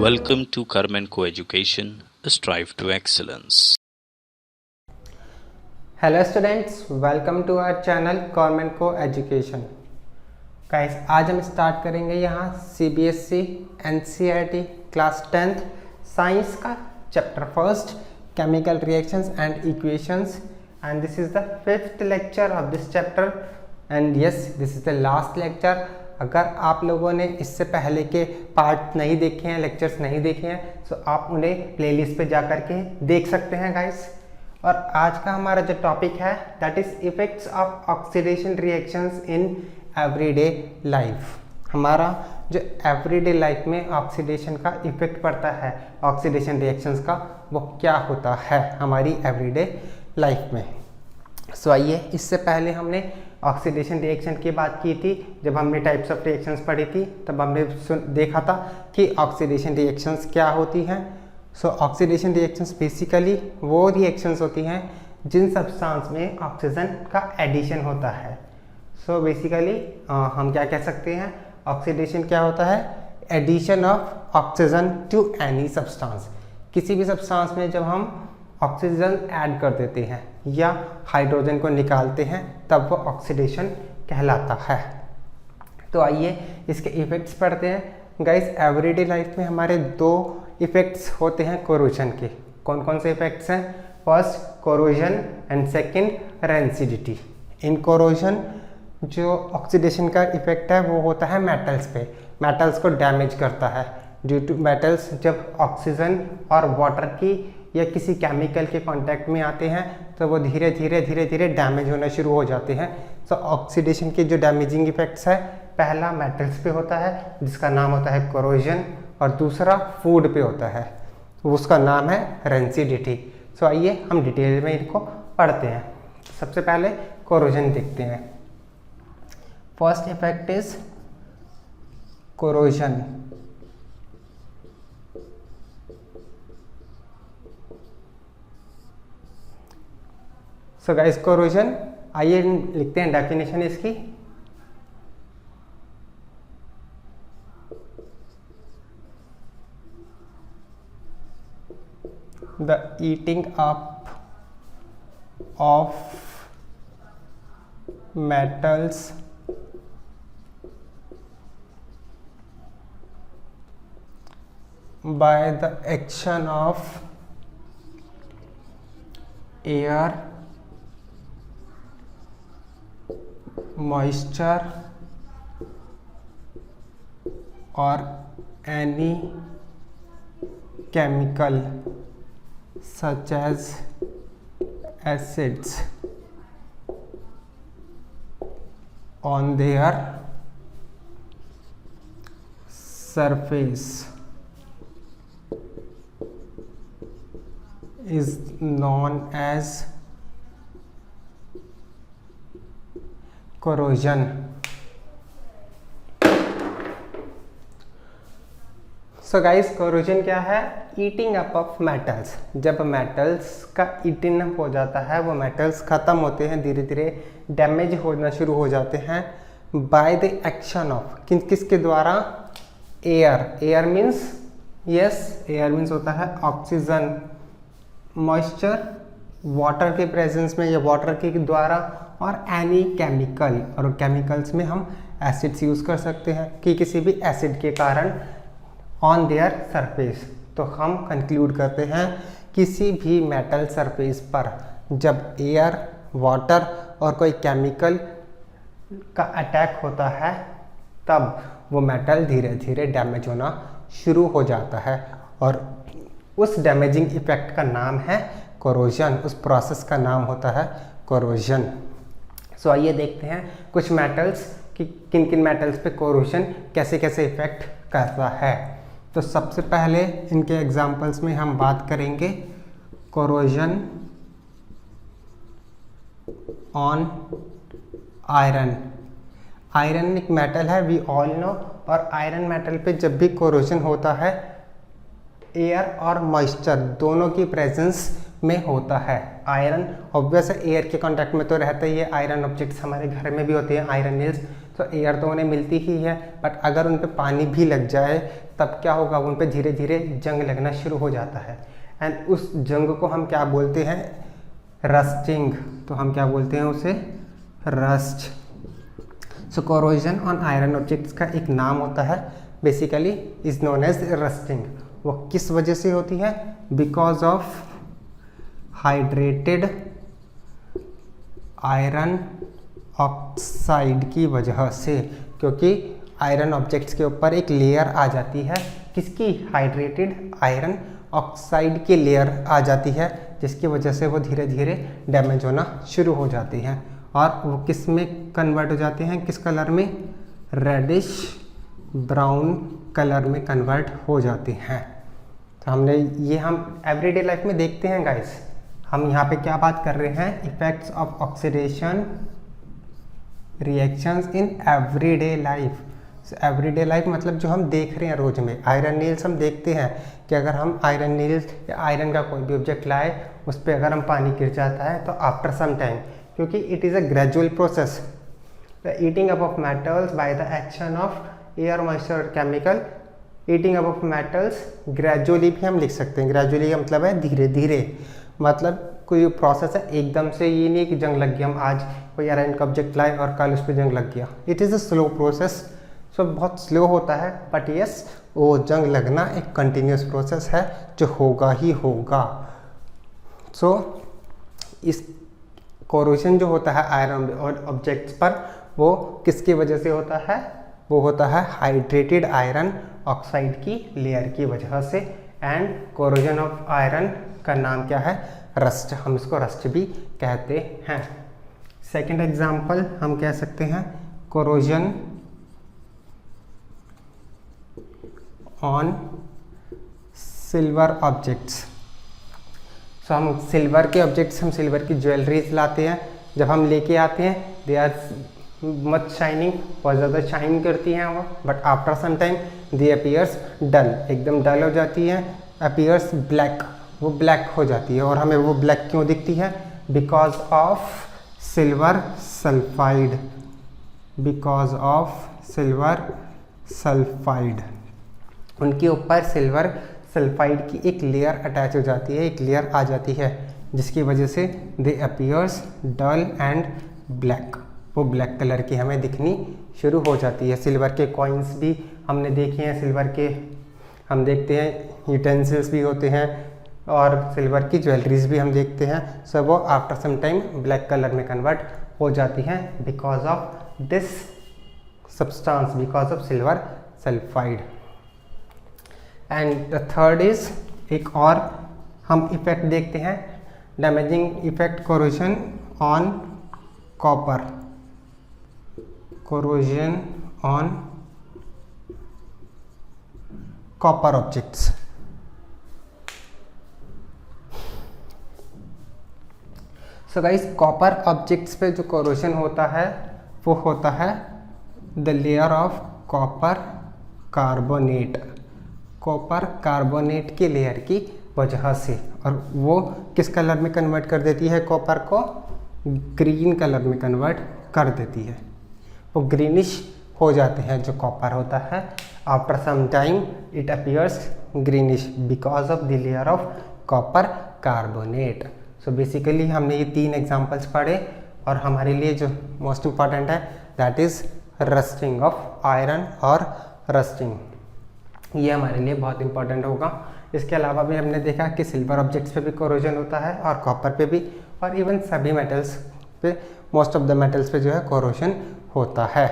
Welcome to Carmen Co-Education, Strive to Excellence. Hello students, welcome to our channel कॉर्मेंट coeducation. Guys, आज हम start करेंगे यहाँ CBSE NCERT class 10th science का chapter first chemical reactions and equations, and this is the 5th lecture of this chapter and yes, this is the last lecture. अगर आप लोगों ने इससे पहले के पार्ट नहीं देखे हैं, लेक्चर्स नहीं देखे हैं, तो आप उन्हें प्लेलिस्ट पे जा कर के देख सकते हैं गाइस। और आज का हमारा जो टॉपिक है that is effects of oxidation reactions in everyday life. हमारा जो एवरीडे लाइफ में ऑक्सीडेशन का इफेक्ट पड़ता है, ऑक्सीडेशन रिएक्शंस का, वो क्या होता है हमारी एवरीडे लाइफ में। सो आइए, इससे पहले हमने ऑक्सीडेशन रिएक्शन की बात की थी। जब हमने टाइप्स ऑफ रिएक्शंस पढ़ी थी तब हमने देखा था कि ऑक्सीडेशन रिएक्शंस क्या होती हैं। सो ऑक्सीडेशन रिएक्शंस बेसिकली वो रिएक्शंस होती हैं जिन सब्सटेंस में ऑक्सीजन का एडिशन होता है। सो बेसिकली हम क्या कह सकते हैं, ऑक्सीडेशन क्या होता है, addition of oxygen to any substance. किसी भी सब्सटेंस में जब हम ऑक्सीजन ऐड कर देते हैं या हाइड्रोजन को निकालते हैं तब वो ऑक्सीडेशन कहलाता है। तो आइए इसके इफेक्ट्स पढ़ते हैं गाइस। एवरीडे लाइफ में हमारे दो इफेक्ट्स होते हैं कोरोजन के। कौन कौन से इफेक्ट्स हैं? First corrosion and second rancidity. In corrosion जो ऑक्सीडेशन का इफेक्ट है वो होता है मेटल्स पे, मेटल्स को डैमेज करता है। ड्यू टू मेटल्स जब ऑक्सीजन और वाटर की या किसी केमिकल के कांटेक्ट में आते हैं तो वो धीरे धीरे डैमेज होना शुरू हो जाते हैं। सो ऑक्सीडेशन के जो डैमेजिंग इफेक्ट्स है, पहला मेटल्स पे होता है जिसका नाम होता है कोरोजन, और दूसरा फूड पे होता है, उसका नाम है रेंसिडिटी। सो आइए हम डिटेल में इनको पढ़ते हैं। सबसे पहले कोरोजन देखते हैं। First effect is corrosion. So guys, corrosion, आइए लिखते हैं डेफिनेशन इसकी। The eating up of metals by the action of air, moisture or any chemical such as acids on their surface is known as corrosion. So guys, corrosion क्या है? Eating up of metals. जब metals का eating up हो जाता है, वो metals खत्म होते हैं, धीरे धीरे डैमेज होना शुरू हो जाते हैं बाय द एक्शन ऑफ, किसके द्वारा? Air. Air means, yes, air means होता है ऑक्सीजन, मॉइस्चर वाटर के प्रेजेंस में या वाटर के द्वारा, और एनी केमिकल, और केमिकल्स में हम एसिड्स यूज कर सकते हैं कि किसी भी एसिड के कारण ऑन देयर सरफेस। तो हम कंक्लूड करते हैं किसी भी मेटल सरफेस पर जब एयर, वाटर और कोई केमिकल का अटैक होता है तब वो मेटल धीरे धीरे डैमेज होना शुरू हो जाता है, और उस डैमेजिंग इफेक्ट का नाम है कोरोजन। उस प्रोसेस का नाम होता है कोरोजन। सो आइए देखते हैं कुछ मेटल्स कि किन किन मेटल्स पे कोरोजन कैसे कैसे इफेक्ट करता है। तो सबसे पहले इनके एग्जांपल्स में हम बात करेंगे कोरोजन ऑन आयरन। आयरन एक मेटल है, वी ऑल नो, और आयरन मेटल पे जब भी कोरोजन होता है एयर और मॉइस्चर दोनों की प्रेजेंस में होता है। आयरन ऑब्वियस एयर के कांटेक्ट में तो रहता ही है, आयरन ऑब्जेक्ट्स हमारे घर में भी होते हैं, आयरन नेल्स, तो एयर तो उन्हें मिलती ही है, बट अगर उन पे पानी भी लग जाए तब क्या होगा, उन पे धीरे धीरे जंग लगना शुरू हो जाता है। एंड उस जंग को हम क्या बोलते हैं, रस्टिंग। तो हम क्या बोलते हैं उसे, rust. So corrosion on iron objects का एक नाम होता है basically is known as rusting. वो किस वजह से होती है, because of hydrated iron oxide की वजह से, क्योंकि आयरन ऑब्जेक्ट्स के ऊपर एक लेयर आ जाती है, किसकी, हाइड्रेटेड आयरन ऑक्साइड की लेयर आ जाती है, जिसकी वजह से वो धीरे धीरे डैमेज होना शुरू हो जाती हैं और वो किस में कन्वर्ट हो जाते हैं, किस कलर में, रेडिश ब्राउन कलर में कन्वर्ट हो जाते हैं। तो हमने ये हम एवरीडे लाइफ में देखते हैं गाइस। हम यहाँ पे क्या बात कर रहे हैं, effects of oxidation reactions in everyday life. Everyday life मतलब जो हम देख रहे हैं रोज में। आयरन नील्स हम देखते हैं कि अगर हम आयरन नील्स या आयरन का कोई भी ऑब्जेक्ट लाए, उस पर अगर हम पानी गिर जाता है तो आफ्टर सम टाइम, क्योंकि it is a gradual process, the eating up of metals by the action of air moisture chemical, eating up of metals gradually भी हम लिख सकते हैं। ग्रेजुअली का मतलब है धीरे धीरे, मतलब कोई प्रोसेस है एकदम से, ये नहीं कि जंग लग गया, हम आज कोई आयरन का ऑब्जेक्ट लाए और कल उस पर जंग लग गया। It is a slow process, so बहुत स्लो होता है, बट यस वो जंग लगना एक कंटिन्यूस प्रोसेस है जो होगा ही होगा। सो इस कोरोजन जो होता है आयरन ऑब्जेक्ट्स पर, वो किसकी वजह से होता है, वो होता है हाइड्रेटेड आयरन ऑक्साइड की लेयर की वजह से। एंड कोरोजन ऑफ आयरन का नाम क्या है, रस्ट। हम इसको रस्ट भी कहते हैं। सेकंड एग्जांपल हम कह सकते हैं कोरोजन ऑन सिल्वर ऑब्जेक्ट्स। सो हम सिल्वर के ऑब्जेक्ट्स, हम सिल्वर की ज्वेलरीज लाते हैं, जब हम लेके आते हैं दे आर मच शाइनिंग, बहुत ज़्यादा शाइन करती हैं वो, but after some time they appears dull, एकदम डल हो जाती हैं, अपीयर्स ब्लैक, वो ब्लैक हो जाती है। और हमें वो ब्लैक क्यों दिखती है, because of silver sulphide, because of silver sulphide. उनके ऊपर सिल्वर सल्फाइड की एक लेयर अटैच हो जाती है, एक लेयर आ जाती है, जिसकी वजह से they appears dull and black, वो ब्लैक कलर की हमें दिखनी शुरू हो जाती है। सिल्वर के कॉइन्स भी हमने देखे हैं, सिल्वर के हम देखते हैं यूटेंसिल्स भी होते हैं, और सिल्वर की ज्वेलरीज भी हम देखते हैं, सब वो after some time black colour में कन्वर्ट हो जाती हैं because of this substance, because of silver sulphide. And the third is, एक और हम इफेक्ट देखते हैं, damaging effect corrosion on copper, corrosion on copper objects. So guys, copper objects पे जो कोरोजन होता है वो होता है the layer of copper carbonate, copper carbonate की लेयर की वजह से। और वो किस कलर में कन्वर्ट कर देती है, कॉपर को ग्रीन कलर में कन्वर्ट कर देती है, वो ग्रीनिश हो जाते हैं जो कॉपर होता है। After some time it appears greenish because of the layer of copper carbonate. So basically हमने ये 3 एग्जांपल्स पढ़े, और हमारे लिए जो मोस्ट इम्पॉर्टेंट है that is rusting of iron और रस्टिंग, ये हमारे लिए बहुत इंपॉर्टेंट होगा। इसके अलावा भी हमने देखा कि सिल्वर ऑब्जेक्ट्स पे भी कोरोजन होता है और कॉपर पे भी, और इवन सभी मेटल्स पे, मोस्ट ऑफ द मेटल्स पे जो है कोरोजन होता है।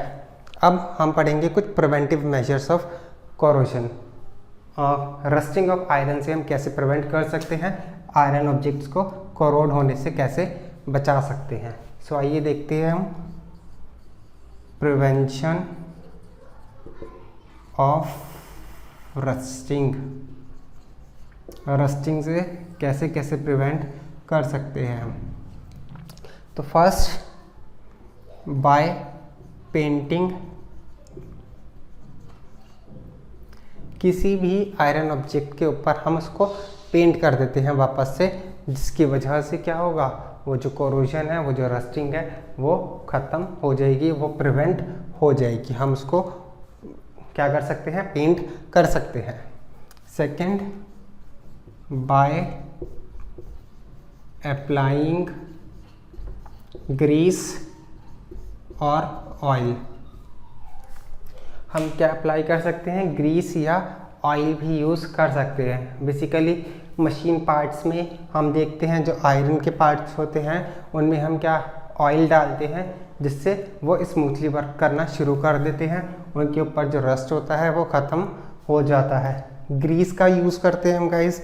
अब हम पढ़ेंगे कुछ preventive measures of corrosion. Rusting of iron से हम कैसे प्रिवेंट कर सकते हैं, आयरन ऑब्जेक्ट्स को कोरोड होने से कैसे बचा सकते हैं। सो आइए देखते हैं हम प्रिवेंशन ऑफ रस्टिंग, रस्टिंग से कैसे कैसे प्रिवेंट कर सकते हैं हम। तो फर्स्ट, बाय पेंटिंग, किसी भी आयरन ऑब्जेक्ट के ऊपर हम उसको पेंट कर देते हैं वापस से, जिसकी वजह से क्या होगा, वो जो कोरोजन है, वो जो रस्टिंग है, वो ख़त्म हो जाएगी, वो प्रिवेंट हो जाएगी, हम उसको क्या कर सकते हैं, पेंट कर सकते हैं। सेकंड, बाय अप्लाइंग ग्रीस और ऑयल। हम क्या अप्लाई कर सकते हैं, ग्रीस या ऑयल भी यूज़ कर सकते हैं। बेसिकली मशीन पार्ट्स में हम देखते हैं जो आयरन के पार्ट्स होते हैं उनमें हम क्या ऑयल डालते हैं, जिससे वो स्मूथली वर्क करना शुरू कर देते हैं, उनके ऊपर जो रस्ट होता है वो ख़त्म हो जाता है। ग्रीस का यूज़ करते हैं हम गाइस,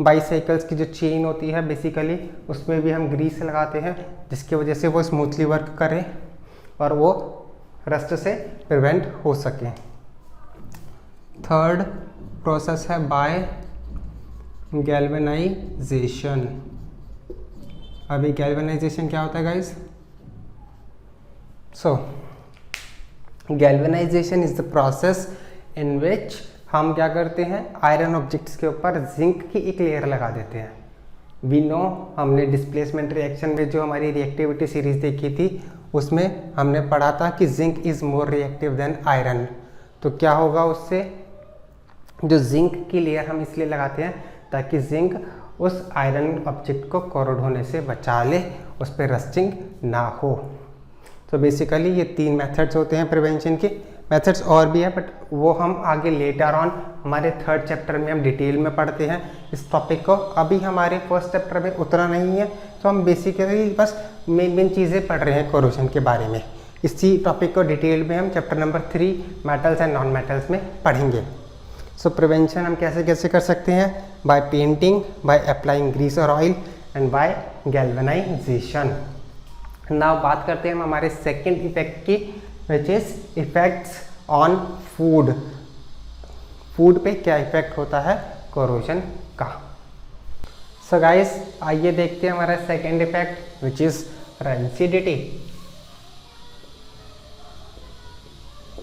बाईसाइकिल्स की जो चेन होती है बेसिकली उसमें भी हम ग्रीस लगाते हैं, जिसकी वजह से वो स्मूथली वर्क करें और वो रस्ट से प्रिवेंट हो सके। थर्ड प्रोसेस है बाय गैल्वेनाइजेशन। अभी गैल्वेनाइजेशन क्या होता है guys? So galvanisation is the process in which हम क्या करते हैं, आयरन ऑब्जेक्ट्स के ऊपर जिंक की एक लेयर लगा देते हैं। वी नो, हमने डिस्प्लेसमेंट रिएक्शन में जो हमारी रिएक्टिविटी सीरीज देखी थी उसमें हमने पढ़ा था कि zinc is more reactive than iron. तो क्या होगा उससे, जो जिंक की लेयर हम इसलिए लगाते हैं ताकि जिंक उस आयरन ऑब्जेक्ट को कोरोड होने से बचा ले, उस पर रस्टिंग ना हो। तो बेसिकली ये 3 मेथड्स होते हैं प्रिवेंशन के। मेथड्स और भी है बट वो हम आगे लेटर ऑन हमारे 3rd चैप्टर में हम डिटेल में पढ़ते हैं इस टॉपिक को। अभी हमारे 1st चैप्टर में उतना नहीं है, तो हम बेसिकली बस मेन चीज़ें पढ़ रहे हैं कोरोजन के बारे में। इसी टॉपिक को डिटेल में हम chapter number 3 metals and non metals में पढ़ेंगे। सो प्रिवेंशन हम कैसे कैसे कर सकते हैं, by painting, by applying grease और oil and by galvanisation. Now बात करते हैं हम हमारे सेकेंड इफेक्ट की, which is effects on food. Food पे क्या इफेक्ट होता है कोरोजन का। सो गाइस आइए देखते हैं हमारा second effect which is rancidity.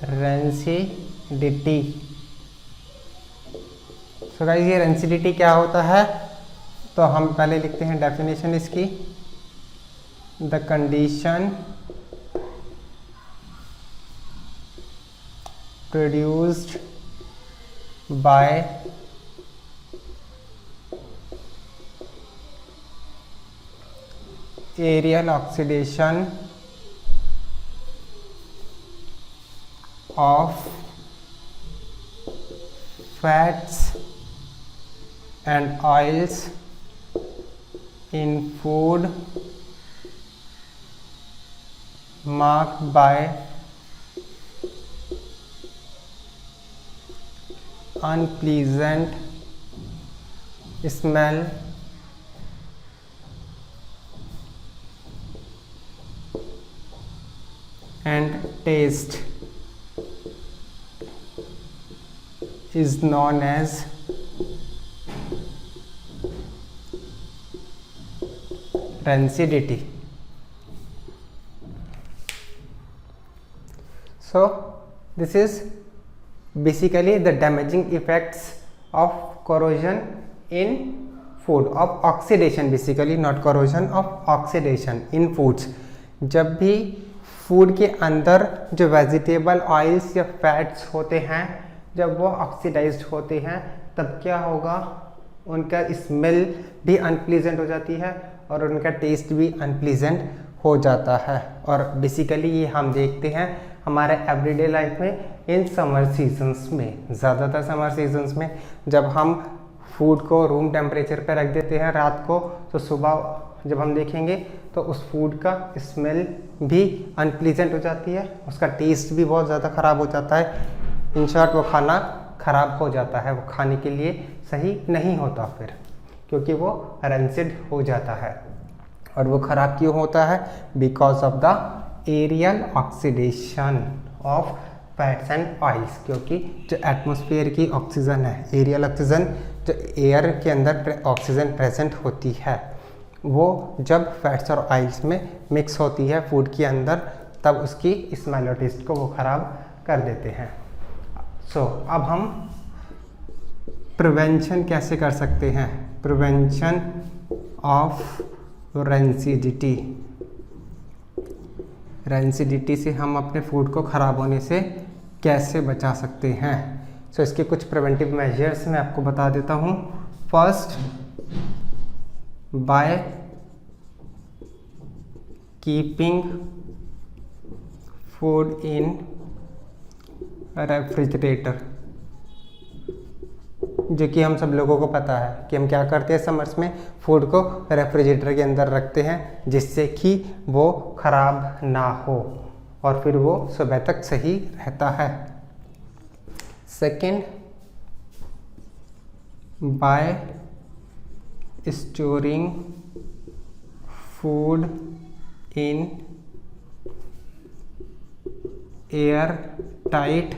Rancidity, so guys ये रेंसिडिटी क्या होता है, तो हम पहले लिखते हैं डेफिनेशन इसकी। The condition produced by aerial oxidation of fats and oils in food marked by unpleasant smell and taste is known as rancidity. So this is basically the damaging effects of corrosion in food, of oxidation, basically not corrosion, of oxidation in foods। जब भी food के अंदर जो vegetable oils या fats होते हैं जब वो ऑक्सीडाइज्ड होते हैं तब क्या होगा, उनका स्मेल भी अनप्लीजेंट हो जाती है और उनका टेस्ट भी अनप्लीजेंट हो जाता है। और बेसिकली ये हम देखते हैं हमारे एवरीडे लाइफ में इन समर सीजन्स में, ज़्यादातर समर सीजन्स में जब हम फूड को रूम टेम्परेचर पर रख देते हैं रात को, तो सुबह जब हम देखेंगे तो उस फूड का स्मेल भी अनप्लीजेंट हो जाती है, उसका टेस्ट भी बहुत ज़्यादा ख़राब हो जाता है। इन शॉर्ट वो खाना ख़राब हो जाता है, वो खाने के लिए सही नहीं होता फिर, क्योंकि वो रेंसिड हो जाता है। और वो ख़राब क्यों होता है, because of the aerial oxidation of fats and oils, क्योंकि जो एटमॉस्फेयर की ऑक्सीजन है, एरियल ऑक्सीजन जो एयर के अंदर ऑक्सीजन प्रेजेंट होती है, वो जब फैट्स और ऑयल्स में मिक्स होती है फूड के अंदर, तब उसकी स्मेल और टेस्ट को वो ख़राब कर देते हैं। सो अब हम प्रिवेंशन कैसे कर सकते हैं, प्रिवेंशन ऑफ रेंसिडिटी। रेंसिडिटी से हम अपने फूड को ख़राब होने से कैसे बचा सकते हैं। सो इसके कुछ प्रिवेंटिव मेजर्स मैं आपको बता देता हूँ। First, by keeping food in refrigerator, जो कि हम सब लोगों को पता है कि हम क्या करते हैं समर्स में, फूड को रेफ्रिजरेटर के अंदर रखते हैं जिससे कि वो ख़राब ना हो और फिर वो सुबह तक सही रहता है। Second, bye storing food in air tight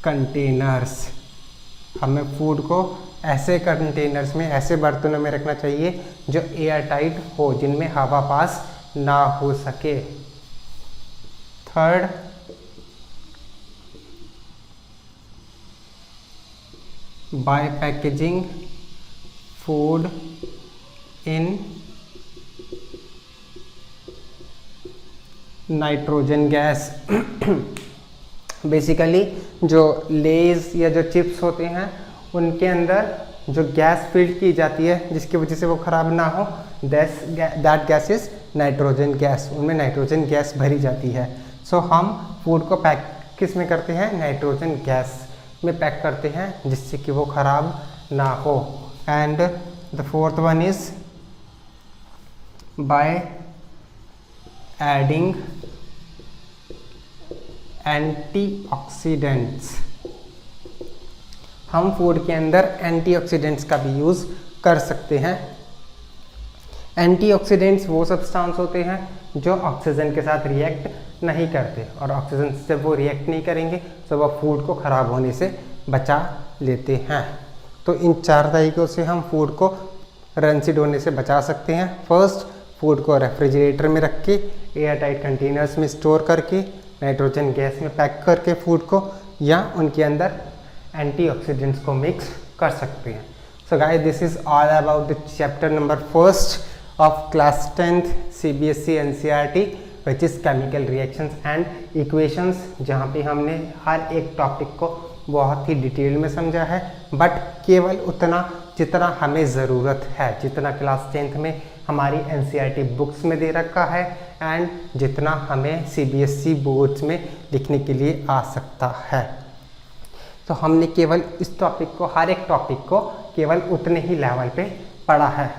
containers, हमें फूड को ऐसे कंटेनर्स में, ऐसे बर्तनों में रखना चाहिए जो एयर टाइट हो, जिनमें हवा पास ना हो सके। Third, by packaging food in nitrogen gas. Basically जो लेज या जो चिप्स होते हैं उनके अंदर जो गैस फील्ड की जाती है जिसकी वजह से वो ख़राब ना हो, that gas is nitrogen gas, उनमें नाइट्रोजन गैस भरी जाती है। सो हम फूड को पैक किस में करते हैं, नाइट्रोजन गैस में पैक करते हैं जिससे कि वो ख़राब ना हो। And the fourth one is by adding antioxidants, हम फूड के अंदर एंटीऑक्सीडेंट्स का भी यूज़ कर सकते हैं। एंटीऑक्सीडेंट्स वो सब्सटेंस होते हैं जो ऑक्सीजन के साथ रिएक्ट नहीं करते, और ऑक्सीजन से जब वो रिएक्ट नहीं करेंगे तो वो फूड को ख़राब होने से बचा लेते हैं। तो इन 4 तरीक़ों से हम फूड को रेंसिड होने से बचा सकते हैं। फर्स्ट, फूड को रेफ्रिजरेटर में रख के, एयर टाइट कंटेनर्स में स्टोर करके, नाइट्रोजन गैस में पैक करके फूड को, या उनके अंदर एंटीऑक्सीडेंट्स को मिक्स कर सकते हैं। So guys, this is all about the chapter number 1 of class 10th CBSE NCERT which is chemical reactions and equations, जहाँ पे हमने हर एक टॉपिक को बहुत ही डिटेल में समझा है, बट केवल उतना जितना हमें ज़रूरत है, जितना क्लास 10th में हमारी NCERT बुक्स में दे रखा है एंड जितना हमें CBSE बोर्ड्स में लिखने के लिए आ सकता है। तो हमने केवल इस टॉपिक को, हर एक टॉपिक को केवल उतने ही लेवल पे पढ़ा है,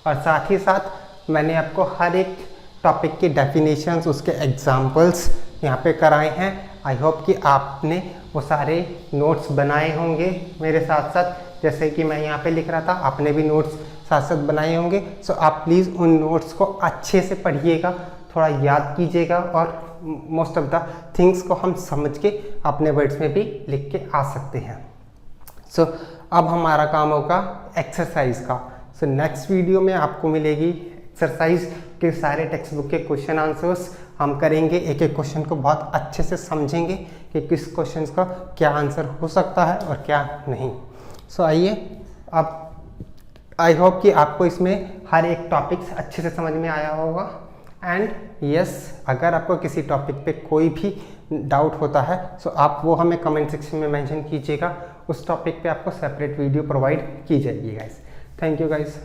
और साथ ही साथ मैंने आपको हर एक टॉपिक की डेफिनेशंस, उसके एग्जांपल्स यहाँ पे कराए हैं। आई होप कि आपने वो सारे नोट्स बनाए होंगे मेरे साथ साथ, जैसे कि मैं यहाँ पे लिख रहा था, आपने भी नोट्स साथ साथ बनाए होंगे। सो आप प्लीज़ उन नोट्स को अच्छे से पढ़िएगा, थोड़ा याद कीजिएगा, और मोस्ट ऑफ द थिंग्स को हम समझ के अपने वर्ड्स में भी लिख के आ सकते हैं। सो अब हमारा काम होगा एक्सरसाइज का। सो नेक्स्ट वीडियो में आपको मिलेगी एक्सरसाइज के सारे टेक्स्ट बुक के क्वेश्चन आंसर्स हम करेंगे, एक एक क्वेश्चन को बहुत अच्छे से समझेंगे कि किस क्वेश्चन का क्या आंसर हो सकता है और क्या नहीं। सो आइए, अब आई होप कि आपको इसमें हर एक टॉपिक्स अच्छे से समझ में आया होगा। एंड यस, अगर आपको किसी टॉपिक पे कोई भी डाउट होता है सो आप वो हमें कमेंट सेक्शन में मेंशन कीजिएगा, उस टॉपिक पे आपको सेपरेट वीडियो प्रोवाइड की जाएगी गाइस। Thank you guys.